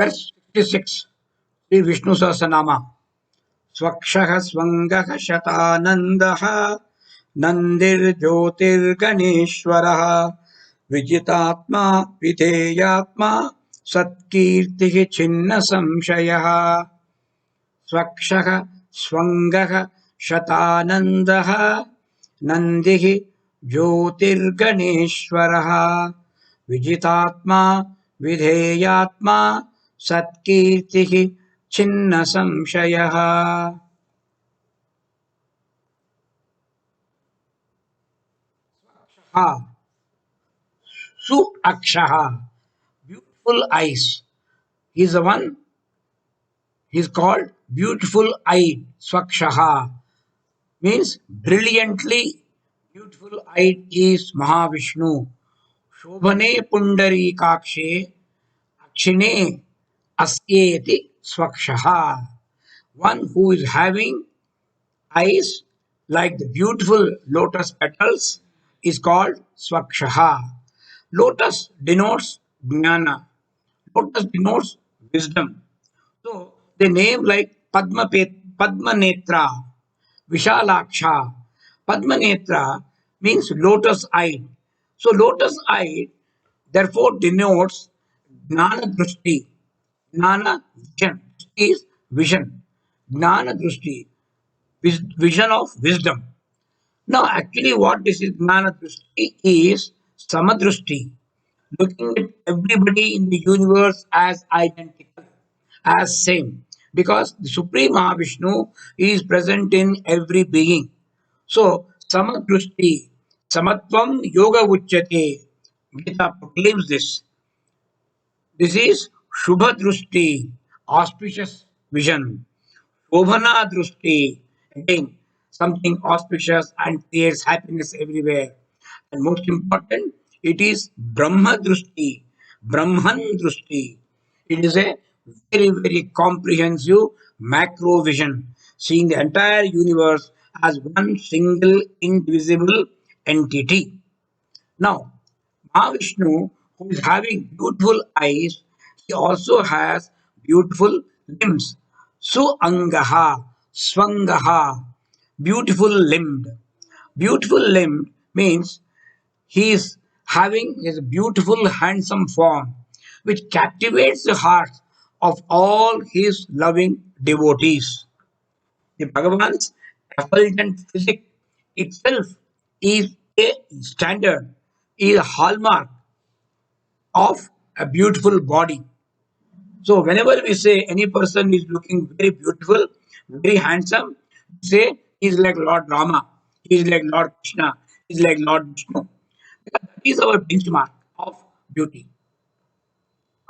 verse 66, Sri Vishnu Sahasranama. स्वक्षः स्वङ्गः शतानन्दः नन्दिर्ज्योतिर्गणेश्वरः विजितात्मा विधेयात्मा सत्कीर्तिः छिन्न संशयः स्वक्षः स्वङ्गः शतानन्दः नन्दिः ज्योतिर्गणेश्वरः विजितात्मा विधेयात्मा सत्कीर्तिः छिन्न संशयः. Su Akshaha, beautiful eyes. He is the one, he is called beautiful eyed. Swakshaha means brilliantly beautiful eyed is Mahavishnu. Shobhane Pundari Kakshe Akshine Asyeti Swakshaha. One who is having eyes like the beautiful lotus petals is called Swakshaha. Lotus denotes jnana. Lotus denotes wisdom. So the name like Padmanetra, Vishalaksha. Padmanetra means lotus eyed. So lotus eyed therefore denotes Jnana Drushti. Jnana vision is vision. Jnana Drushti, vision of wisdom. Now, actually, what this is Jnana Drushti is Samadrushti, looking at everybody in the universe as identical, as same, because the Supreme Mahavishnu is present in every being. So, Samadrushti, Samatvam Yoga Uchyate, Gita proclaims this. This is Shubha Drushti, auspicious vision. Shobhana Drushti, again, something auspicious and creates happiness everywhere. And most important, it is Brahma Drushti, Brahman Drushti. It is a very comprehensive macro vision, seeing the entire universe as one single indivisible entity. Now, Mahavishnu, who is having beautiful eyes, he also has beautiful limbs. Suangaha, Swangaha, beautiful limbed. Beautiful limbed means he is having his beautiful, handsome form, which captivates the hearts of all his loving devotees. The Bhagavan's effulgent physique itself is a standard, is a hallmark of a beautiful body. So whenever we say any person is looking very beautiful, very handsome, we say he is like Lord Rama, he is like Lord Krishna, he is like Lord Vishnu. Because that is our benchmark of beauty.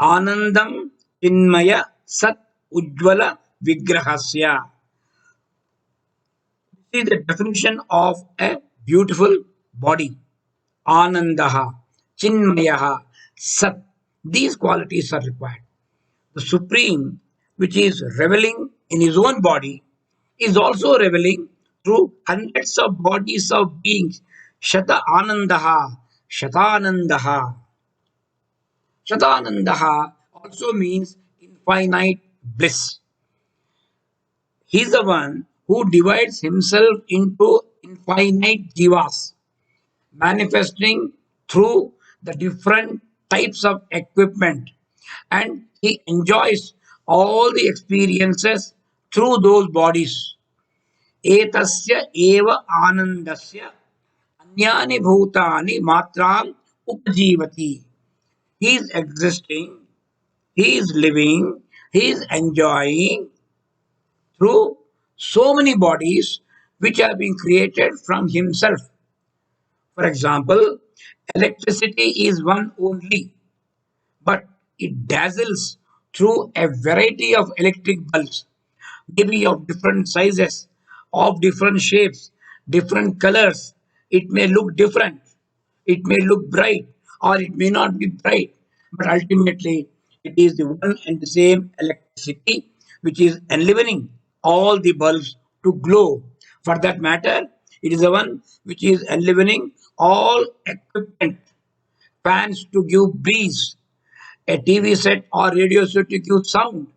Anandam Chinmaya Sat Ujjvala Vigrahasya. This is the definition of a beautiful body. Anandaha, Chinmayaha, Sat. These qualities are required. The Supreme, which is reveling in his own body, is also reveling through hundreds of bodies of beings. Shata Anandaha, Shatanandaha. Shatanandaha also means infinite bliss. He is the one who divides himself into infinite jivas, manifesting through the different types of equipment, and he enjoys all the experiences through those bodies. Etasya eva anandasya anyani bhutani matram upajivati. He is existing, he is living, he is enjoying through so many bodies which have been created from himself. For example, electricity is one only, but it dazzles through a variety of electric bulbs, maybe of different sizes, of different shapes, different colors. It may look different, it may look bright, or it may not be bright, but ultimately it is the one and the same electricity which is enlivening all the bulbs to glow. For that matter, it is the one which is enlivening all equipment, fans to give breeze, a TV set or radio set to give sound.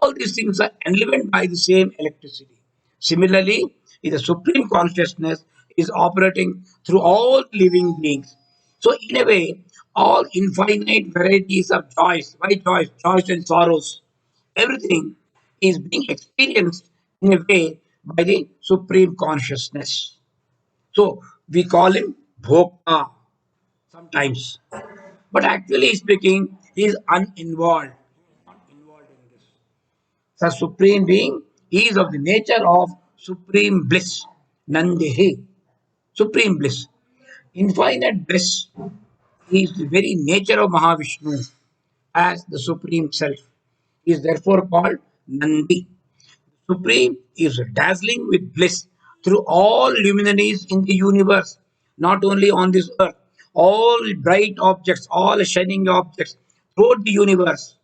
All these things are enlivened by the same electricity. Similarly, the supreme consciousness is operating through all living beings. So, in a way, all infinite varieties of joys, why joys, joys and sorrows, everything is being experienced in a way by the supreme consciousness. So, we call him Bhokta sometimes. But actually speaking, he is uninvolved. Not involved in this. The Supreme Being is of the nature of Supreme Bliss. Nandehi. Supreme Bliss. Infinite bliss is the very nature of Mahavishnu as the Supreme Self. He is therefore called Nandi. Supreme is dazzling with bliss through all luminaries in the universe, not only on this earth. All bright objects, all shining objects throughout the universe.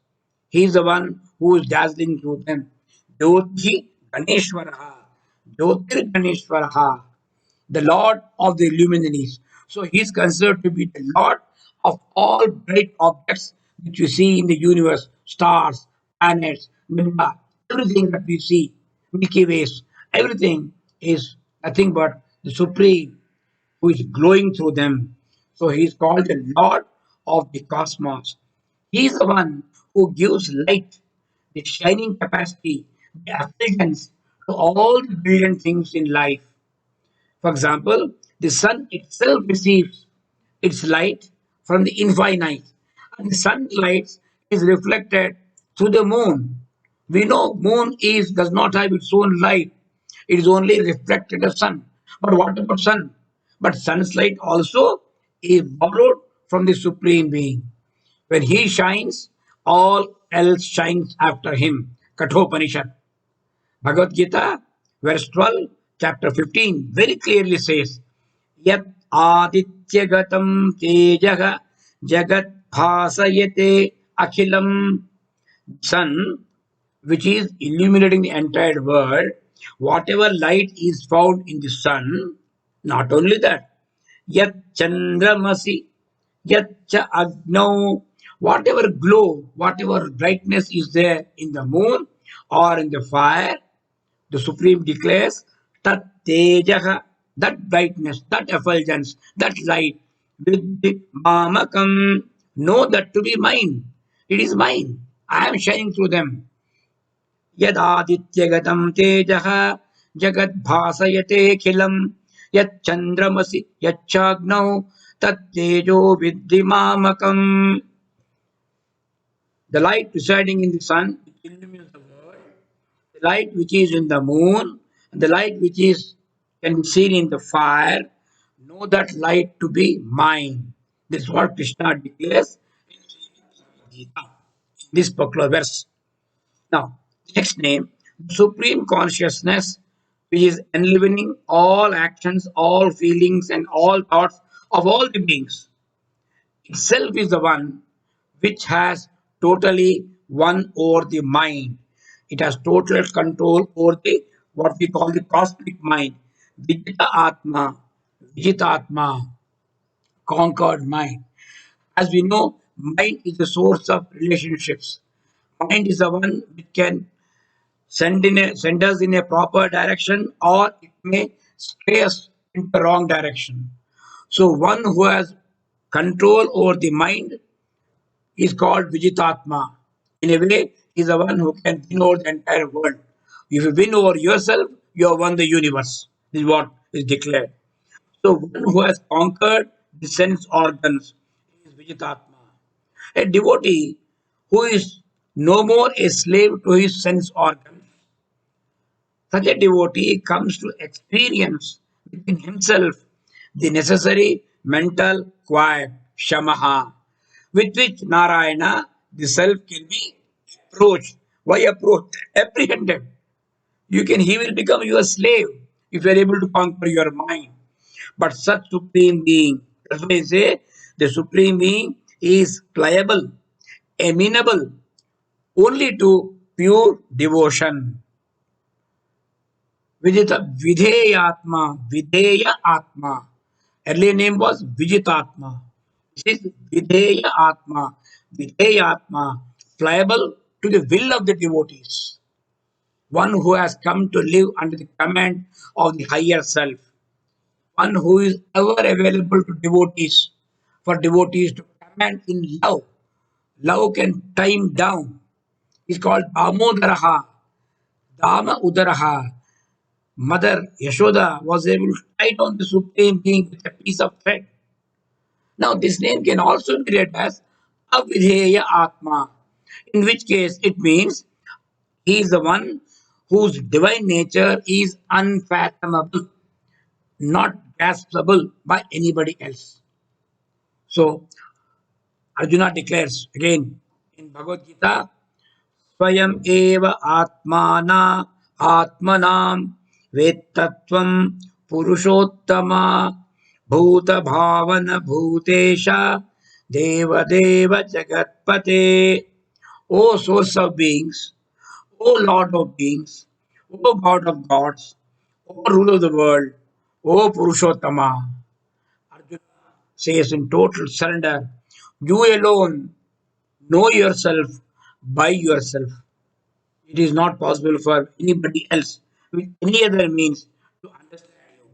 He is the one who is dazzling through them. Jyoti Ganeshwaraha. Jyotir Ganeshwaraha, the Lord of the luminaries. So he is considered to be the Lord of all bright objects that you see in the universe, stars, planets, nebula, everything that we see, Milky Ways, everything is nothing but the Supreme who is glowing through them. So he is called the Lord of the cosmos. He is the one who gives light, the shining capacity, the effulgence to all the brilliant things in life. For example, the sun itself receives its light from the infinite, and the sunlight is reflected through the moon. We know moon is does not have its own light; it is only reflected of sun. But what about sun? But sun's light also is borrowed from the supreme being. When he shines, all else shines after him. Kathopanishad. Bhagavad Gita, verse 12, chapter 15, very clearly says, Yat Adityagatam Tejaha Jagat Bhasayate Akhilam. Sun, which is illuminating the entire world, whatever light is found in the sun, not only that, Yat Chandramasi, Yat Cha Agno, whatever glow, whatever brightness is there in the moon or in the fire, the Supreme declares Tat Tejaha, that brightness, that effulgence, that light, with the Mamakam, know that to be mine. It is mine. I am shining through them. यदादित्यगतं तेजः जगद्भासयतेऽखिलं यच्चन्द्रमसि यच्चाग्नौ तत्तेजो विद्धि मामकम्. The light residing in the sun illumines the world, the light which is in the moon, and the light which is can be seen in the fire, know that light to be mine. This is what Krishna declares in Gita, this particular verse. Now, next name, Supreme Consciousness, which is enlivening all actions, all feelings, and all thoughts of all the beings, itself is the one which has totally won over the mind. It has total control over the what we call the cosmic mind. Vijita Atma, Vijitatma, conquered mind. As we know, mind is the source of relationships. Mind is the one which can send us in a proper direction or it may stray us in the wrong direction. So one who has control over the mind is called Vijitatma. In a way, he is the one who can win over the entire world. If you win over yourself, you have won the universe. This is what is declared. So one who has conquered the sense organs is Vijitatma. A devotee who is no more a slave to his sense organs. Such a devotee comes to experience within himself the necessary mental quiet, shamaha, with which Narayana, the self, can be approached. Why approached? Apprehended. He will become your slave if you are able to conquer your mind. But such supreme being, that's why I say the supreme being is pliable, amenable only to pure devotion. Vidheyatma, Videya Atma. Earlier name was Vijitatma. This is Videya Atma. Videyatma, pliable to the will of the devotees, one who has come to live under the command of the higher self, one who is ever available to devotees, for devotees to command in love. Love can time down. It's called Damodaraha, Dama Udaraha. Mother Yashoda was able to tie down the Supreme Being with a piece of thread. Now, this name can also be read as Avidheya Atma, in which case it means he is the one whose divine nature is unfathomable, not graspable by anybody else. So, Arjuna declares again in Bhagavad Gita, Swayam eva atmana atmanam vettvatvam purushottama bhuta bhavana bhutesha deva deva jagatpate. O source of beings, O Lord of beings, O God of gods, O ruler of the world, O Purushottama. Arjuna says in total surrender, you alone know yourself by yourself. It is not possible for anybody else with any other means to understand you.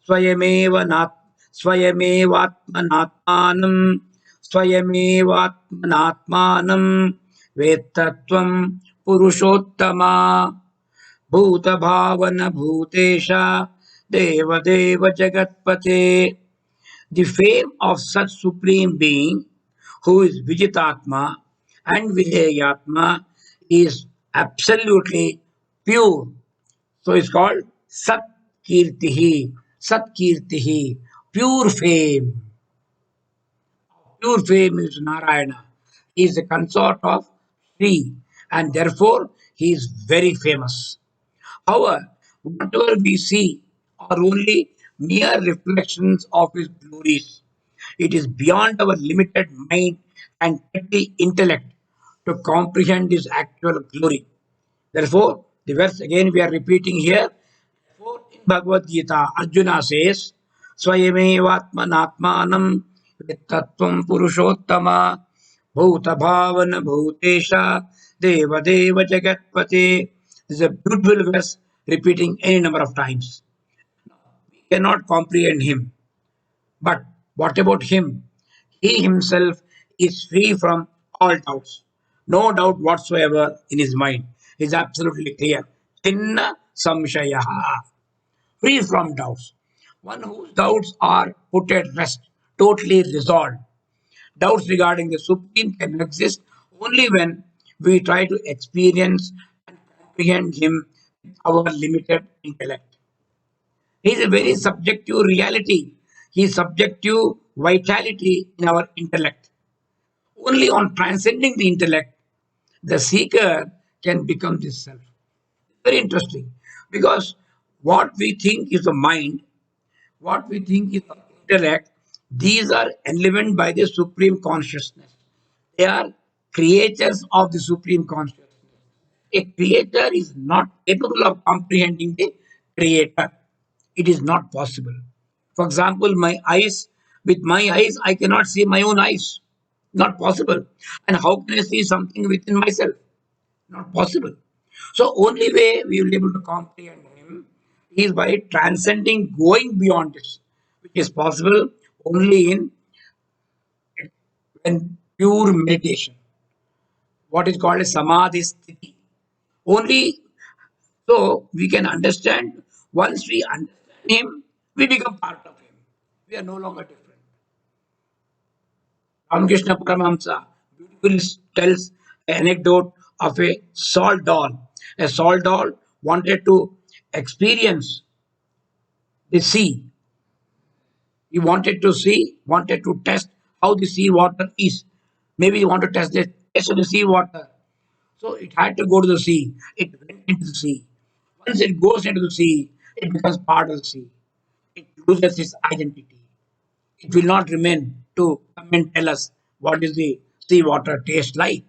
स्वयमेव नात् स्वयमेवात्मनात्मानं स्वयमेवात्मनात्मानं वेत्तत्वं पुरुषोत्तमा भूतभावन भूतेश देवदेव जगत्पते. The fame of such supreme being who is Vijitatma and Videyatma is absolutely pure. So it's called Sat Kirtihi. Sat Kirtihi. Pure fame. Pure fame is Narayana. He is the consort of Sri and therefore he is very famous. However, whatever we see are only mere reflections of his glories. It is beyond our limited mind and petty intellect to comprehend his actual glory. Therefore, the verse again we are repeating here. Therefore, in Bhagavad Gita, Arjuna says, Swayamevatmanatmanam vittattvam purushottama bhuta bhavana bhutesha deva deva jagatpate. This is a beautiful verse repeating any number of times. We cannot comprehend him. But what about him? He himself is free from all doubts. No doubt whatsoever in his mind. He is absolutely clear. Chinna samshayaha. Free from doubts. One whose doubts are put at rest, totally resolved. Doubts regarding the Supreme can exist only when we try to experience and comprehend him with our limited intellect. He is a very subjective reality. He is subjective vitality in our intellect. Only on transcending the intellect, the seeker can become this self. Very interesting. Because what we think is the mind, what we think is the intellect, these are enlivened by the supreme consciousness. They are creatures of the supreme consciousness. A creator is not capable of comprehending the creator. It is not possible. For example, with my eyes, I cannot see my own eyes. Not possible. And how can I see something within myself? Not possible. So, only way we will be able to comprehend him is by transcending, going beyond this, which is possible only in when pure meditation. What is called a samadhi sthiti. Only so we can understand. Once we understand him, we become part of him. We are no longer different. Ramakrishna Paramahamsa beautifully tells an anecdote of a salt doll. A salt doll wanted to experience the sea. He wanted to see, wanted to test how the sea water is. Maybe he wanted to test the taste of the sea water. So it had to go to the sea. It went into the sea. Once it goes into the sea, it becomes part of the sea. It loses its identity. It will not remain to come and tell us what is the sea water taste like.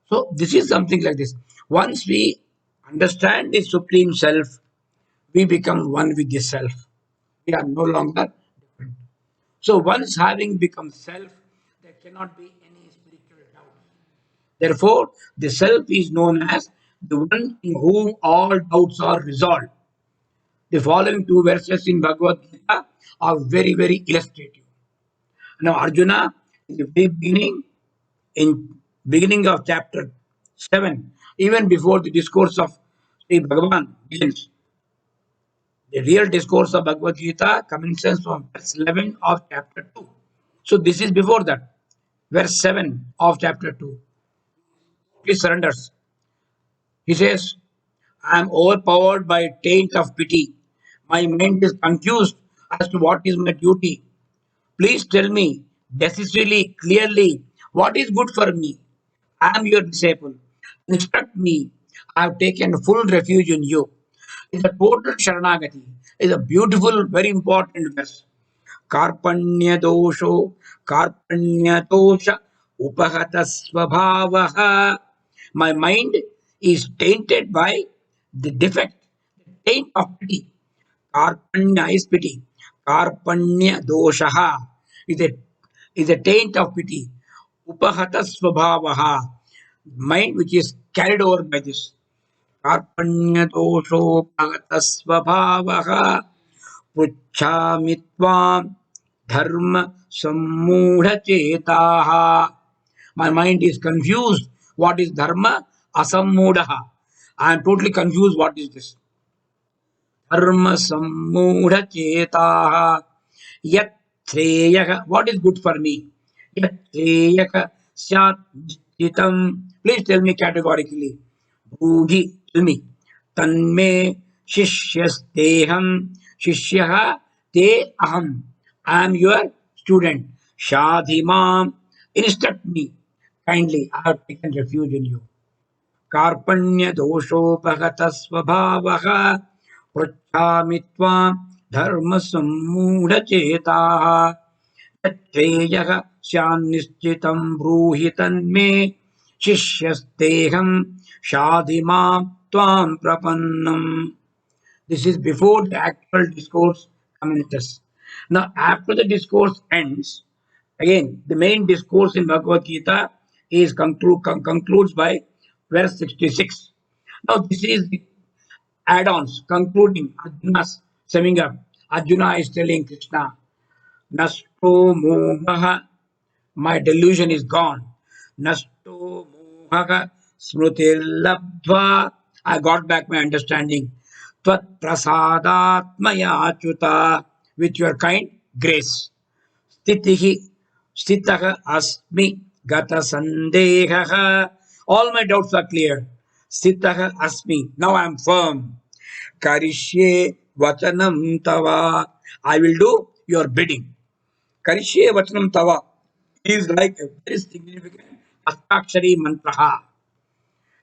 So this is something like this. Once we understand the supreme self, we become one with the self. We are no longer different. So once having become self, the cannot be any spiritual doubt. Therefore, the self is known as the one in whom all doubts are resolved. The following two verses in Bhagavad Gita are very, very illustrative. Now, Arjuna, in the very beginning of chapter 7, even before the discourse of Sri Bhagavan begins, the real discourse of Bhagavad Gita commences from verse 11 of chapter 2. So this is before that, verse 7 of chapter 2. He surrenders. He says, I am overpowered by a taint of pity. My mind is confused as to what is my duty. Please tell me decisively, clearly, what is good for me. I am your disciple. Instruct me. I have taken full refuge in you. It's a total Sharanagati. It's a beautiful, very important verse. Karpanya dosho, Karpanya dosha, Upahata Svabhavaha. My mind is tainted by the defect, the taint of pity. Karpanya is pity. Karpanya doshaha is a taint of pity. Upahata Svabhavaha, mind which is carried over by this. Karpanya dosho Svabhavaha पृच्छामि त्वां धर्म सम्मूढ़चेताः. My mind is confused. What is dharma? Asammoodaha. I am totally confused. What is this? Dharma सम्मूढ़चेताः. Yat shreyaka. What is good for me? Yat shreyaka syat nistitam. Please tell me categorically. Bhoohi, tell me. Tanme shishyasteham. Shishyaha te aham. I am your student. Shadhimam. Instruct me. Kindly, I have taken refuge in you. Karpanya doshopagata svabhavaha. Pruchhami tvam dharma sammudhachetaha. Yatreyaha syannischyitam bruhi tanme. Shishyasteham shadhimam tvam prapannam. This is before the actual discourse commences. Now, after the discourse ends, again, the main discourse in Bhagavad Gita is concludes by verse 66. Now, this is the add-ons concluding Arjuna's summing up. Arjuna is telling Krishna, Nasto mohaha, my delusion is gone. Nasto mohaha smrutir labdva, I got back my understanding. Tvat prasadatmaya achyuta, with your kind grace. Stitihi, stitaha asmi gata sandehaha. All my doubts are clear. Stitaha asmi, now I am firm. Karishye vachanam tava, I will do your bidding. Karishye vachanam tava is like a very significant Astakshari mantraha.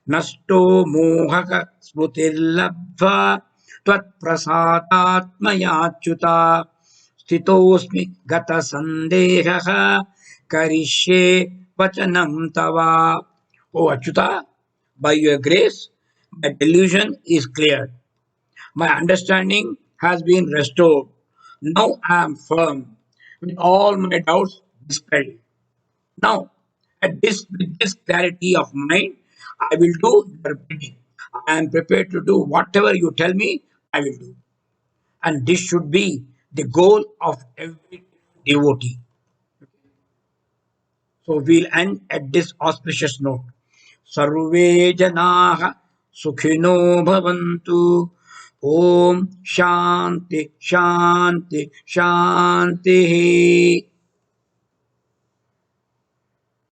Nasto mohaka smrutirlabdva tvat prasadatmayachyuta sthitosmi gata sandehaha karishye vachanam tava. O Achyuta, by your grace, my delusion is cleared. My understanding has been restored. Now I am firm, with all my doubts dispelled. Now, with this clarity of mind, I will do your bidding. I am prepared to do whatever you tell me, I will do. And this should be the goal of every devotee. So we'll end at this auspicious note. Sarve janaha sukhino bhavantu. Om Shanti Shanti Shanti.